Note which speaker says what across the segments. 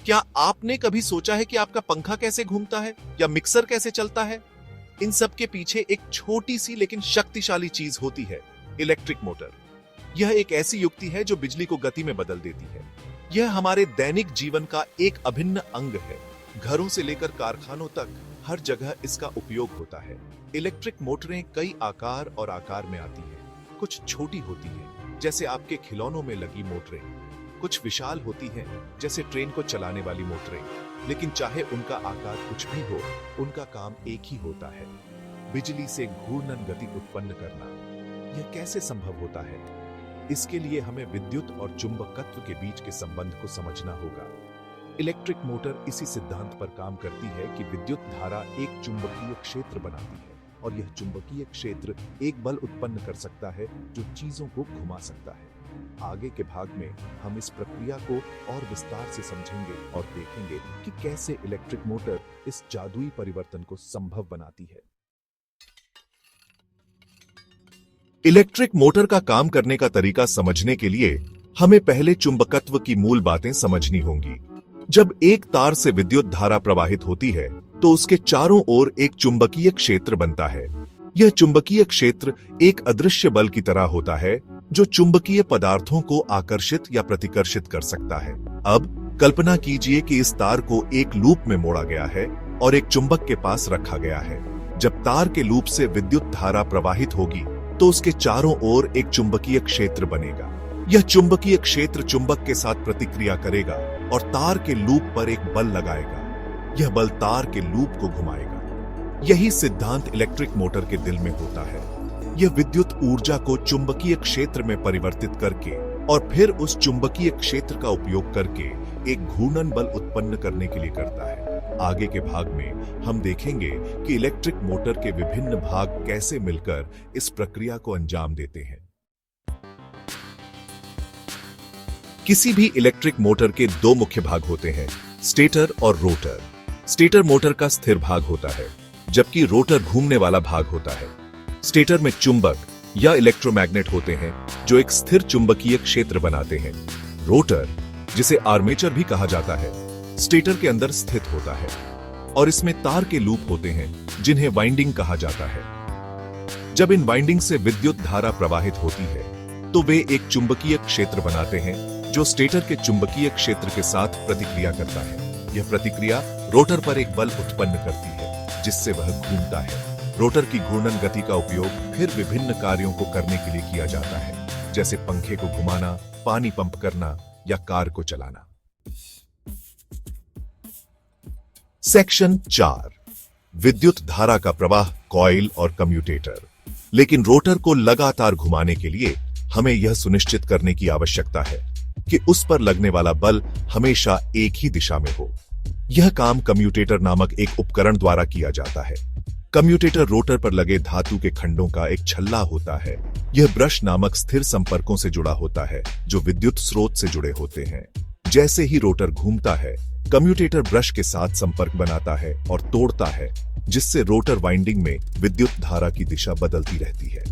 Speaker 1: क्या आपने कभी सोचा है कि आपका पंखा कैसे घूमता है या मिक्सर कैसे चलता है? इन सब के पीछे एक छोटी सी लेकिन शक्तिशाली चीज होती है, इलेक्ट्रिक मोटर। यह एक ऐसी युक्ति है जो बिजली को गति में बदल देती है। यह हमारे दैनिक जीवन का एक अभिन्न अंग है। घरों से लेकर कारखानों तक हर जगह इसका उपयोग होता है। इलेक्ट्रिक मोटरें कई आकार और आकार में आती हैं। कुछ छोटी होती हैं, जैसे आपके खिलौनों में लगी मोटरें। कुछ विशाल होती हैं, जैसे ट्रेन को चलाने वाली मोटरें। लेकिन चाहे उनका आकार कुछ भी हो, उनका काम एक ही होता है, बिजली से घूर्णन गति उत्पन्न करना। यह कैसे संभव होता है? इसके लिए हमें विद्युत और चुंबकत्व के बीच के संबंध को समझना होगा। इलेक्ट्रिक मोटर इसी सिद्धांत पर काम करती है कि विद्युत धारा एक चुंबकीय क्षेत्र बनाती है और यह चुंबकीय क्षेत्र एक बल उत्पन्न कर सकता है जो चीजों को घुमा सकता है। आगे के भाग में हम इस प्रक्रिया को और विस्तार से समझेंगे और देखेंगे कि कैसे इलेक्ट्रिक मोटर इस जादुई परिवर्तन को संभव बनाती है। इलेक्ट्रिक मोटर का काम करने का तरीका समझने के लिए हमें पहले चुंबकत्व की मूल बातें समझनी होंगी। जब एक तार से विद्युत धारा प्रवाहित होती है तो उसके चारों ओर एक चुंबकीय क्षेत्र बनता है। यह चुंबकीय क्षेत्र एक अदृश्य बल की तरह होता है जो चुंबकीय पदार्थों को आकर्षित या प्रतिकर्षित कर सकता है। अब कल्पना कीजिए कि इस तार को एक लूप में मोड़ा गया है और एक चुंबक के पास रखा गया है। जब तार के लूप से विद्युत धारा प्रवाहित होगी तो उसके चारों ओर एक चुंबकीय क्षेत्र बनेगा। यह चुंबकीय क्षेत्र चुंबक के साथ प्रतिक्रिया करेगा और तार के लूप पर एक बल लगाएगा। यह बल तार के लूप को घुमाएगा। यही सिद्धांत इलेक्ट्रिक मोटर के दिल में होता है। यह विद्युत ऊर्जा को चुंबकीय क्षेत्र में परिवर्तित करके और फिर उस चुंबकीय क्षेत्र का उपयोग करके एक घूर्णन बल उत्पन्न करने के लिए करता है। आगे के भाग में हम देखेंगे कि इलेक्ट्रिक मोटर के विभिन्न भाग कैसे मिलकर इस प्रक्रिया को अंजाम देते हैं। किसी भी इलेक्ट्रिक मोटर के दो मुख्य भाग होते हैं, स्टेटर और रोटर। स्टेटर मोटर का स्थिर भाग होता है, जबकि रोटर घूमने वाला भाग होता है। स्टेटर में चुंबक या इलेक्ट्रोमैग्नेट होते हैं जो एक स्थिर चुंबकीय क्षेत्र बनाते हैं। रोटर, जिसे आर्मेचर भी कहा जाता है, स्टेटर के अंदर स्थित होता है और इसमें तार के लूप होते हैं जिन्हें वाइंडिंग कहा जाता है। जब इन वाइंडिंग से विद्युत धारा प्रवाहित होती है तो वे एक चुंबकीय क्षेत्र बनाते हैं जो स्टेटर के चुंबकीय क्षेत्र के साथ प्रतिक्रिया करता है। यह प्रतिक्रिया रोटर पर एक बल उत्पन्न करती है जिससे वह घूमता है। रोटर की घूर्णन गति का उपयोग फिर विभिन्न कार्यों को करने के लिए किया जाता है, जैसे पंखे को घुमाना, पानी पंप करना या कार को चलाना। सेक्शन 4, विद्युत धारा का प्रवाह, कॉइल और कम्यूटेटर। लेकिन रोटर को लगातार घुमाने के लिए हमें यह सुनिश्चित करने की आवश्यकता है कि उस पर लगने वाला बल हमेशा एक ही दिशा में हो। यह काम कम्यूटेटर नामक एक उपकरण द्वारा किया जाता है। कम्यूटेटर रोटर पर लगे धातु के खंडों का एक छल्ला होता है। यह ब्रश नामक स्थिर संपर्कों से जुड़ा होता है जो विद्युत स्रोत से जुड़े होते हैं। जैसे ही रोटर घूमता है, कम्यूटेटर ब्रश के साथ संपर्क बनाता है और तोड़ता है, जिससे रोटर वाइंडिंग में विद्युत धारा की दिशा बदलती रहती है।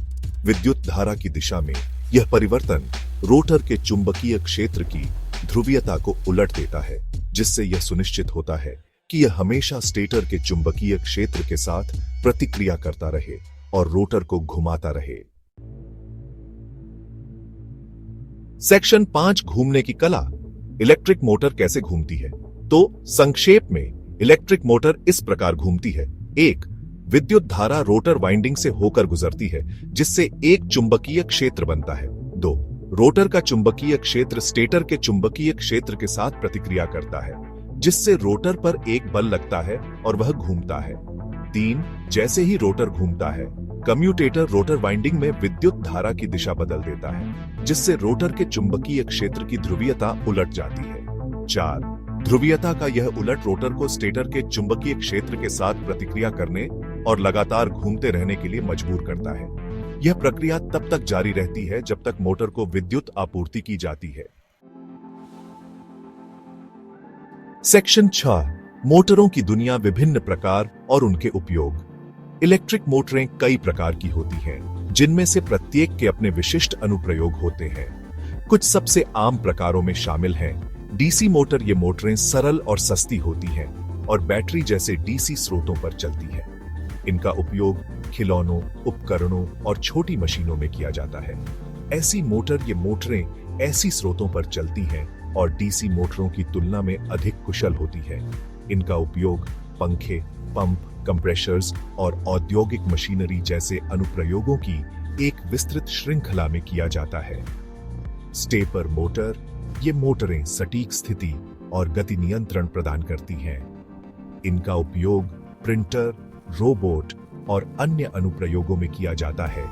Speaker 1: विद्युत धारा की दिशा में यह परिवर्तन रोटर के चुंबकीय क्षेत्र की ध्रुवीयता को उलट देता है, जिससे यह सुनिश्चित होता है कि यह हमेशा स्टेटर के चुंबकीय क्षेत्र के साथ प्रतिक्रिया करता रहे और रोटर को घुमाता रहे। सेक्शन 5, घूमने की कला। इलेक्ट्रिक मोटर कैसे घूमती है? तो संक्षेप में इलेक्ट्रिक मोटर इस प्रकार घूमती है। 1. विद्युत धारा रोटर वाइंडिंग से होकर गुजरती है, जिससे एक चुंबकीय क्षेत्र बनता है। 2. रोटर का चुंबकीय क्षेत्र स्टेटर के चुंबकीय क्षेत्र के साथ प्रतिक्रिया करता है, जिससे रोटर पर एक बल लगता है और वह घूमता है। 3. जैसे ही रोटर घूमता है, कम्यूटेटर रोटर वाइंडिंग में विद्युत धारा की दिशा बदल देता है, जिससे रोटर के चुंबकीय क्षेत्र की ध्रुवीयता उलट जाती है। 4. ध्रुवीयता का यह उलट रोटर को स्टेटर के चुंबकीय क्षेत्र के साथ प्रतिक्रिया करने और लगातार घूमते रहने के लिए मजबूर करता है। यह प्रक्रिया तब तक जारी रहती है जब तक मोटर को विद्युत आपूर्ति की जाती है। सेक्शन 6, मोटरों की दुनिया, विभिन्न प्रकार और उनके उपयोग। इलेक्ट्रिक मोटरें कई प्रकार की होती हैं, जिनमें से प्रत्येक के अपने विशिष्ट अनुप्रयोग होते हैं। कुछ सबसे आम प्रकारों में शामिल हैं डीसी मोटर ये मोटरें सरल और सस्ती होती हैं और बैटरी जैसे डीसी स्रोतों पर चलती है। इनका उपयोग खिलौनों, उपकरणों और छोटी मशीनों में किया जाता है। ऐसी मोटरें ऐसी स्रोतों पर चलती हैं और डीसी मोटरों की तुलना में अधिक कुशल होती है। इनका उपयोग पंखे, पंप, कंप्रेशर्स और औद्योगिक मशीनरी जैसे अनुप्रयोगों की एक विस्तृत श्रृंखला में किया जाता है। स्टेपर मोटर, ये मोटरें सटीक स्थिति और गति नियंत्रण प्रदान करती हैं। इनका उपयोग प्रिंटर, रोबोट और अन्य अनुप्रयोगों में किया जाता है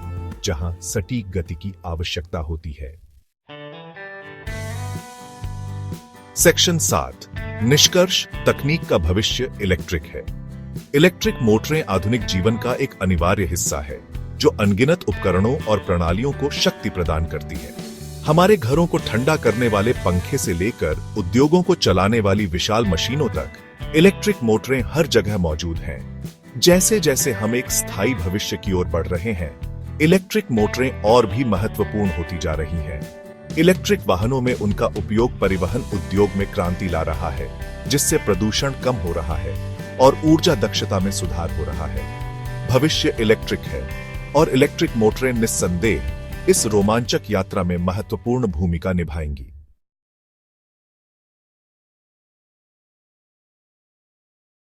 Speaker 1: जहां सटीक गति की आवश्यकता होती है। सेक्शन 7, निष्कर्ष, तकनीक का भविष्य इलेक्ट्रिक है। इलेक्ट्रिक मोटरें आधुनिक जीवन का एक अनिवार्य हिस्सा है जो अनगिनत उपकरणों और प्रणालियों को शक्ति प्रदान करती है। हमारे घरों को ठंडा करने वाले पंखे से लेकर उद्योगों को चलाने वाली विशाल मशीनों तक इलेक्ट्रिक मोटरें हर जगह मौजूद हैं। जैसे जैसे हम एक स्थायी भविष्य की ओर बढ़ रहे हैं, इलेक्ट्रिक मोटरें और भी महत्वपूर्ण होती जा रही हैं। इलेक्ट्रिक वाहनों में उनका उपयोग परिवहन उद्योग में क्रांति ला रहा है, जिससे प्रदूषण कम हो रहा है और ऊर्जा दक्षता में सुधार हो रहा है। भविष्य इलेक्ट्रिक है और इलेक्ट्रिक मोटरें निस्संदेह इस रोमांचक यात्रा में महत्वपूर्ण भूमिका निभाएंगी।